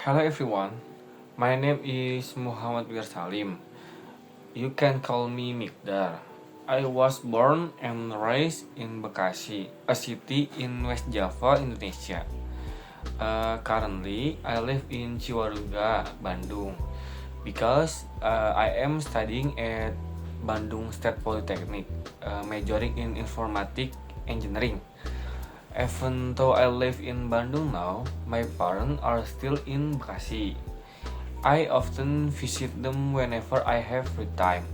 Hello everyone, my name is Muhammad Wir Salim. You can call me Mikdar. I was born and raised in Bekasi, a city in West Java, Indonesia. Currently, I live in Ciwaruga, Bandung, because I am studying at Bandung State Polytechnic, majoring in informatic engineering. Even though I live in Bandung now, my parents are still in Bekasi. I often visit them whenever I have free time.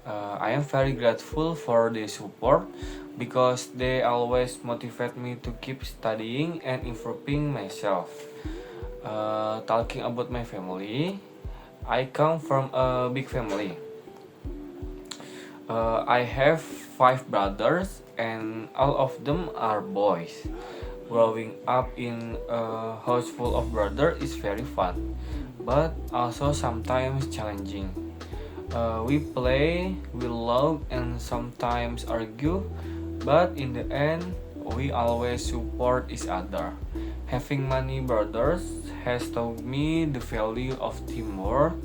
I am very grateful for their support because they always motivate me to keep studying and improving myself. Talking about my family, I come from a big family. I have five brothers and all of them are boys. Growing up in a house full of brothers is very fun, but also sometimes challenging. We play, we love, and sometimes argue, but in the end, we always support each other. Having many brothers has taught me the value of teamwork,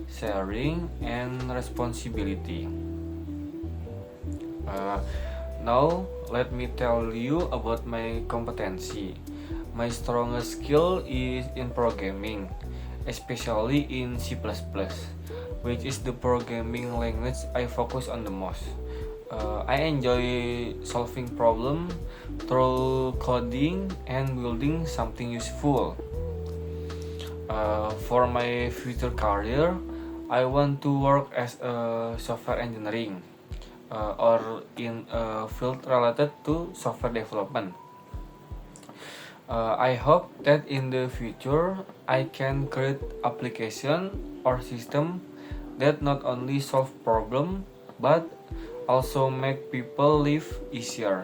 sharing, and responsibility. Uh, Now, let me tell you about my competency. My strongest skill is in programming, especially in C++, which is the programming language I focus on the most. I enjoy solving problems through coding and building something useful. For my future career, I want to work as a software engineering or in a field related to software development. I hope that in the future I can create application or system that not only solve problem but also make people live easier.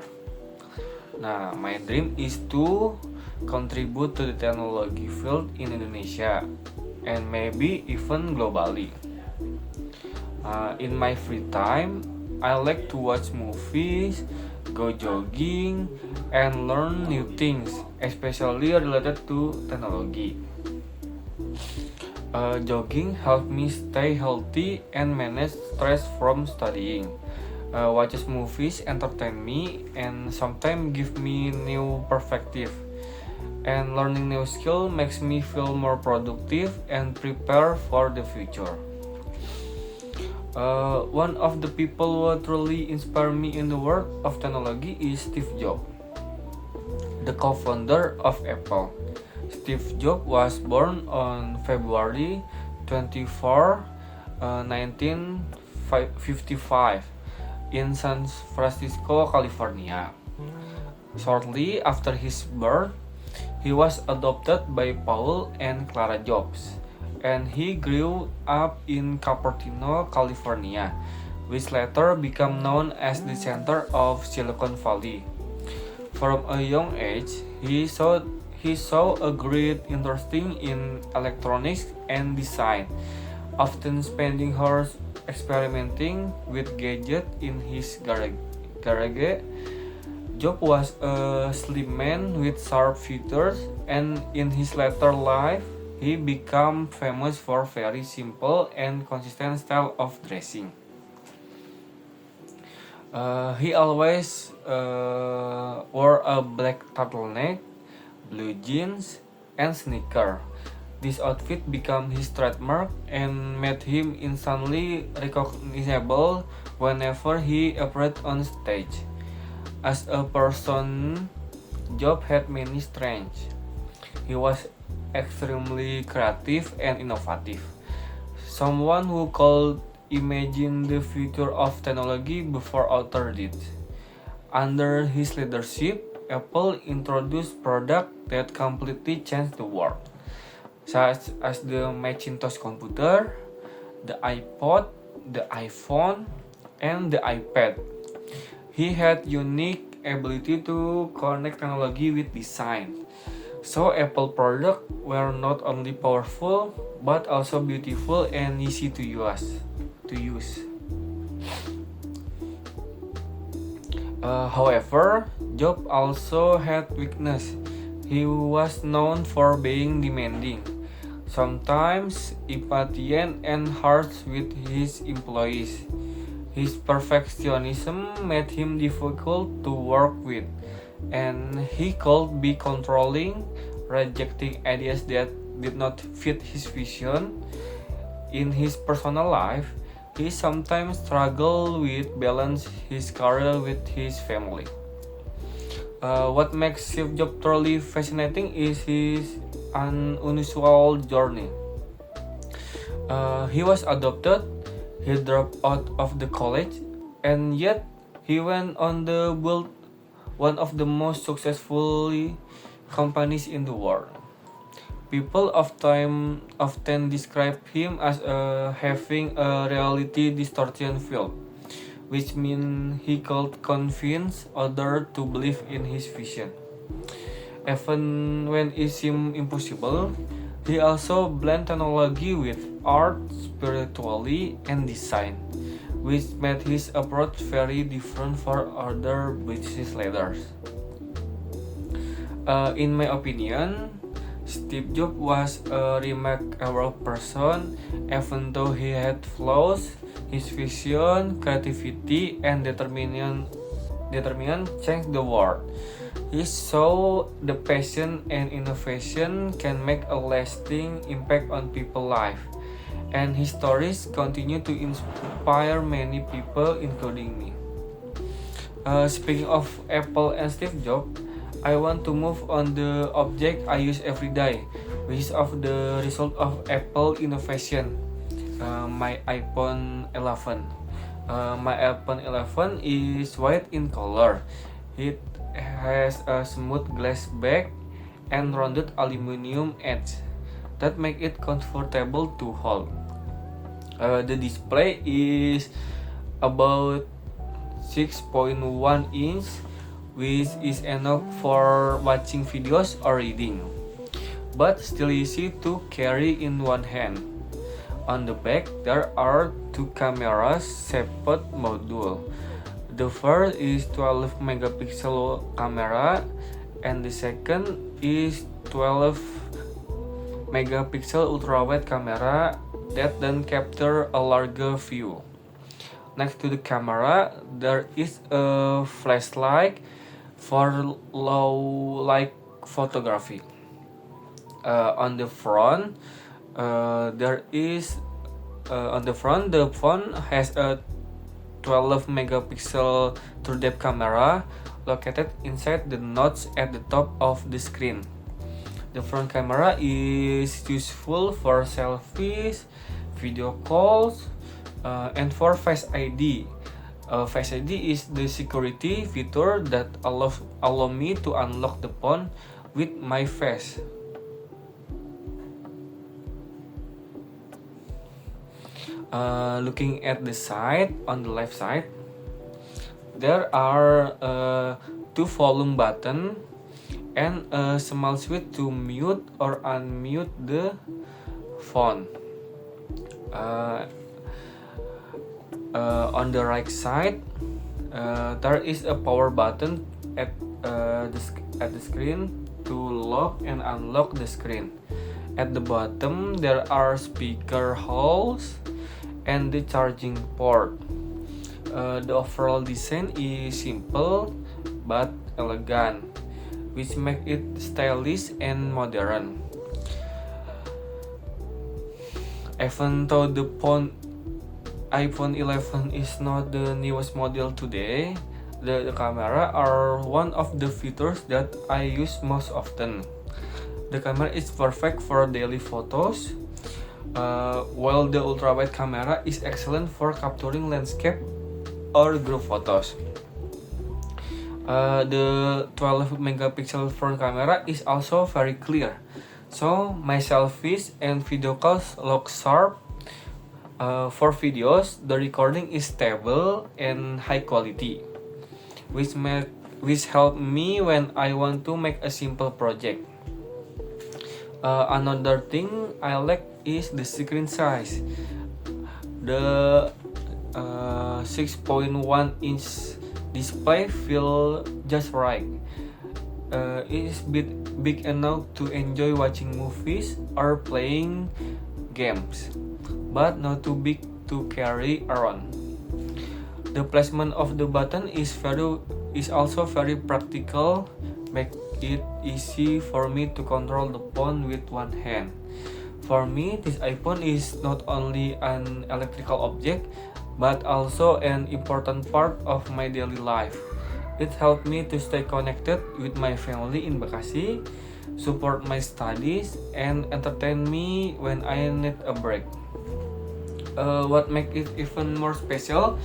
Nah, my dream is to contribute to the technology field in Indonesia and maybe even globally. In my free time, I like to watch movies, go jogging, and learn new things, especially related to technology. Jogging helps me stay healthy and manage stress from studying. Watches movies entertain me and sometimes give me new perspective. And learning new skill makes me feel more productive and prepare for the future. One of the people who truly inspire me in the world of technology is Steve Jobs, the co-founder of Apple. Steve Jobs was born on February 24, 1955 in San Francisco, California. Shortly after his birth, he was adopted by Paul and Clara Jobs, and he grew up in Cupertino, California, which later became known as the center of Silicon Valley. From a young age, he saw a great interest in electronics and design, often spending hours experimenting with gadgets in his garage. Job was a slim man with sharp features, and in his later life, he became famous for very simple and consistent style of dressing. He always wore a black turtleneck, blue jeans, and sneaker. This outfit became his trademark and made him instantly recognizable whenever he appeared on stage. As a person, Job had many strengths. He was extremely creative and innovative, someone who could imagine the future of technology before others did. Under his leadership, Apple introduced products that completely changed the world, such as the Macintosh computer, the iPod, the iPhone, and the iPad. He had unique ability to connect technology with design. So Apple products were not only powerful but also beautiful and easy to use. However, Job also had weakness. He was known for being demanding, sometimes impatient and harsh with his employees. His perfectionism made him difficult to work with, and he could be controlling, rejecting ideas that did not fit his vision. In his personal life, he sometimes struggled with balance his career with his family. What makes Steve Jobs truly fascinating is his unusual journey. He was adopted, he dropped out of the college, and yet he went on to build one of the most successful companies in the world. People often describe him as having a reality distortion field, which means he could convince others to believe in his vision. Even when it seemed impossible, he also blended technology with art, spirituality, and design, which made his approach very different for other business leaders. In my opinion, Steve Jobs was a remarkable person, even though he had flaws. His vision, creativity, and determination changed the world. He saw the passion and innovation can make a lasting impact on people's life, and his stories continue to inspire many people, including me. Speaking of Apple and Steve Jobs, I want to move on the object I use every day, which is of the result of Apple innovation. My iPhone 11. My iPhone 11 is white in color. It has a smooth glass back and rounded aluminum edge that make it comfortable to hold. The display is about 6.1 inch, which is enough for watching videos or reading, but still easy to carry in one hand. On the back, there are two cameras separate module. The first is 12 megapixel camera, and the second is 12 megapixel ultrawide camera that then capture a larger view. Next to the camera, there is a flashlight for low light photography. On the front, the phone has a 12 megapixel true depth camera located inside the notch at the top of the screen. The front camera is useful for selfies, video calls, and for Face ID. Face ID is the security feature that allow me to unlock the phone with my face. Looking at the side, on the left side, there are two volume buttons and a small switch to mute or unmute the phone. On the right side, there is a power button at the screen to lock and unlock the screen. At the bottom, there are speaker holes and the charging port. The overall design is simple but elegant, which makes it stylish and modern. Even though the iPhone 11 is not the newest model today, the camera are one of the features that I use most often. The camera is perfect for daily photos, while the ultrawide camera is excellent for capturing landscape or group photos. The 12 megapixel front camera is also very clear, so my selfies and video calls look sharp. For videos, the recording is stable and high quality, which help me when I want to make a simple project. Another thing I like is the screen size. The 6.1 inch display feel just right. It is big enough to enjoy watching movies or playing games, but not too big to carry around. The placement of the button is also very practical, make it easy for me to control the phone with one hand. For me, this iPhone is not only an electrical object, but also an important part of my daily life. It helped me to stay connected with my family in Bekasi, support my studies, and entertain me when I need a break. What makes it even more special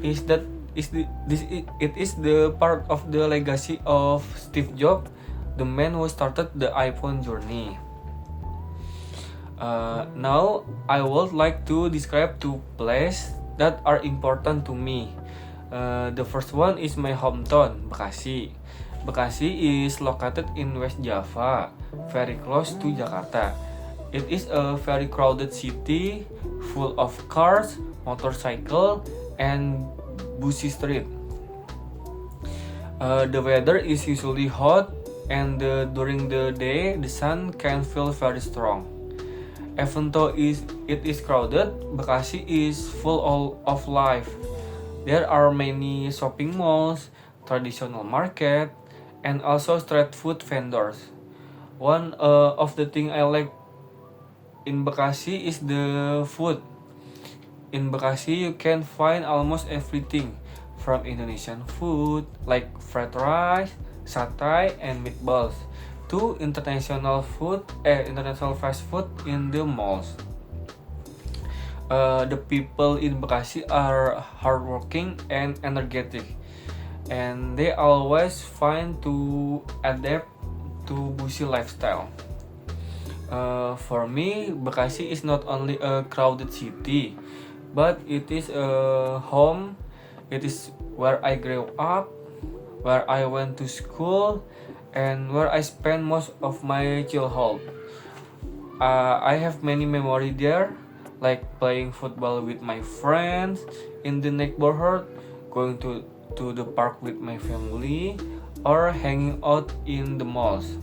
is that it is the part of the legacy of Steve Jobs, the man who started the iPhone journey. Now, I would like to describe two places that are important to me. The first one is my hometown, Bekasi. Bekasi is located in West Java, very close to Jakarta. It is a very crowded city, full of cars, motorcycles, and busy streets. The weather is usually hot, and during the day, the sun can feel very strong. Even though it is crowded, Bekasi is full of life. There are many shopping malls, traditional market, and also street food vendors. One of the things I like in Bekasi is the food. In Bekasi, you can find almost everything from Indonesian food like fried rice, satay, and meatballs to international fast food in the malls. The people in Bekasi are hardworking and energetic, and they always find to adapt to busy lifestyle. For me, Bekasi is not only a crowded city, but it is a home. It is where I grew up, where I went to school, and where I spend most of my childhood. I have many memories there, like playing football with my friends in the neighborhood, going to the park with my family, or hanging out in the malls.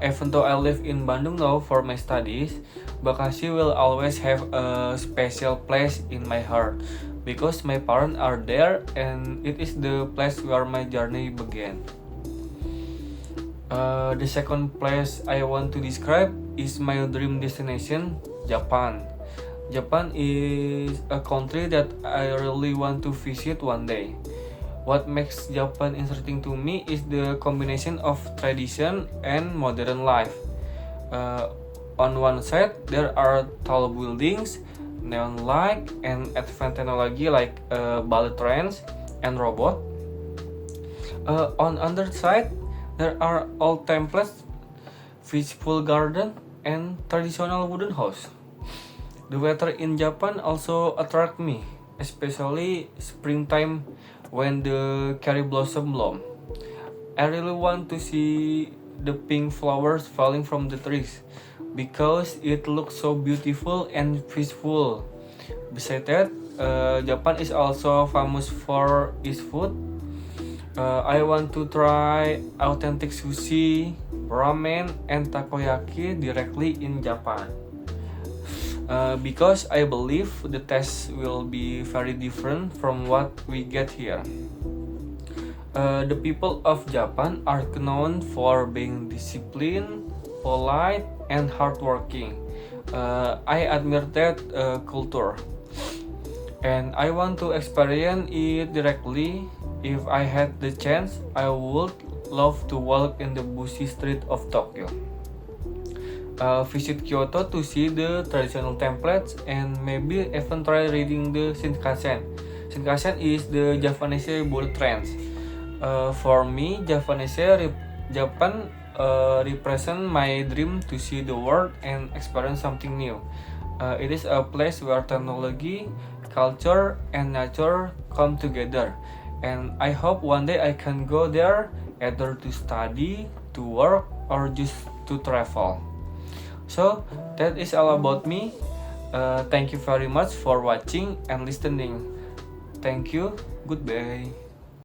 Even though I live in Bandung now for my studies, Bekasi will always have a special place in my heart because my parents are there and it is the place where my journey began. The second place I want to describe is my dream destination, Japan. Japan is a country that I really want to visit one day. What makes Japan interesting to me is the combination of tradition and modern life. On one side, there are tall buildings, neon light, and advanced technology like bullet trains and robots. On other side, there are old temples, peaceful garden, and traditional wooden house. The weather in Japan also attract me, especially springtime when the cherry blossom bloom. I really want to see the pink flowers falling from the trees because it looks so beautiful and peaceful. Besides that, Japan is also famous for its food. I want to try authentic sushi, ramen, and takoyaki directly in Japan. Because I believe the taste will be very different from what we get here. The people of Japan are known for being disciplined, polite, and hardworking. I admire that culture, and I want to experience it directly. If I had the chance, I would love to walk in the busy street of Tokyo. Visit Kyoto to see the traditional templates and maybe even try reading the Shinkansen. Shinkansen is the Japanese bullet trains. For me, Japan represent my dream to see the world and experience something new. It is a place where technology, culture, and nature come together. And I hope one day I can go there either to study, to work, or just to travel. So that is all about me. Thank you very much for watching and listening. Thank you. Goodbye.